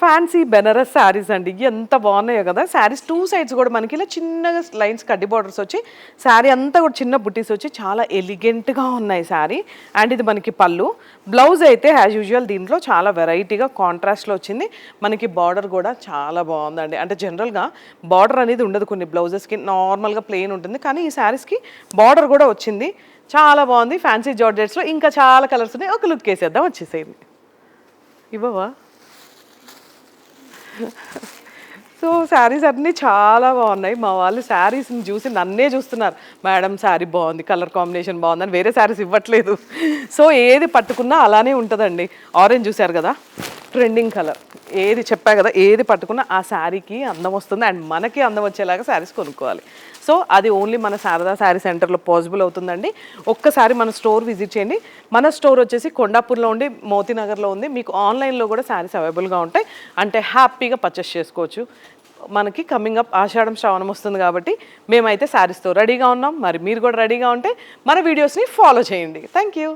Fancy Banaras saris అండి, ఎంత బాగున్నాయో కదా. శారీస్ టూ సైడ్స్ కూడా మనకి ఇలా చిన్నగా లైన్స్ కడ్డీ బార్డర్స్ వచ్చి శారీ అంతా కూడా చిన్న బుట్టీస్ వచ్చి చాలా ఎలిగెంట్గా ఉన్నాయి శారీ. అండ్ ఇది మనకి పళ్ళు. బ్లౌజ్ అయితే యాజ్ యూజువల్ దీంట్లో చాలా వెరైటీగా కాంట్రాస్ట్లో వచ్చింది. మనకి బార్డర్ కూడా చాలా బాగుందండి. అంటే జనరల్గా బార్డర్ అనేది ఉండదు కొన్ని బ్లౌజెస్కి, నార్మల్గా ప్లెయిన్ ఉంటుంది. కానీ ఈ శారీస్కి బార్డర్ కూడా వచ్చింది, చాలా బాగుంది. ఫ్యాన్సీ జార్జెట్స్లో ఇంకా చాలా కలర్స్ ఉన్నాయి. ఒక లుక్ వేసేద్దాం, వచ్చేసేయండి. ఇవ్వవా? సో శారీస్ అన్నీ చాలా బాగున్నాయి. మా వాళ్ళు శారీస్ని చూసి నన్నే చూస్తున్నారు, మేడం శారీ బాగుంది, కలర్ కాంబినేషన్ బాగుందని. వేరే శారీస్ ఇవ్వట్లేదు. సో ఏది పట్టుకున్నా అలానే ఉంటుందండి. ఆరెంజ్ చూశారు కదా, ట్రెండింగ్ కలర్. ఏది చెప్పా కదా, ఏది పట్టుకున్నా ఆ శారీకి అందం వస్తుంది. అండ్ మనకి అందం వచ్చేలాగా శారీస్ కొనుక్కోవాలి. సో అది ఓన్లీ మన శారదా శారీ సెంటర్లో పాసిబుల్ అవుతుందండి. ఒక్కసారి మన స్టోర్ విజిట్ చేయండి. మన స్టోర్ వచ్చేసి కొండాపూర్లో ఉండి మోతీనగర్లో ఉంది. మీకు ఆన్లైన్లో కూడా శారీస్ అవైలబుల్గా ఉంటాయి. అంటే హ్యాపీగా పర్చేస్ చేసుకోవచ్చు. మనకి కమింగ్ అప్ ఆషాఢం శ్రావణం వస్తుంది కాబట్టి మేమైతే శారీస్తో రెడీగా ఉన్నాం. మరి మీరు కూడా రెడీగా ఉంటే మన వీడియోస్ని ఫాలో చేయండి. Thank you.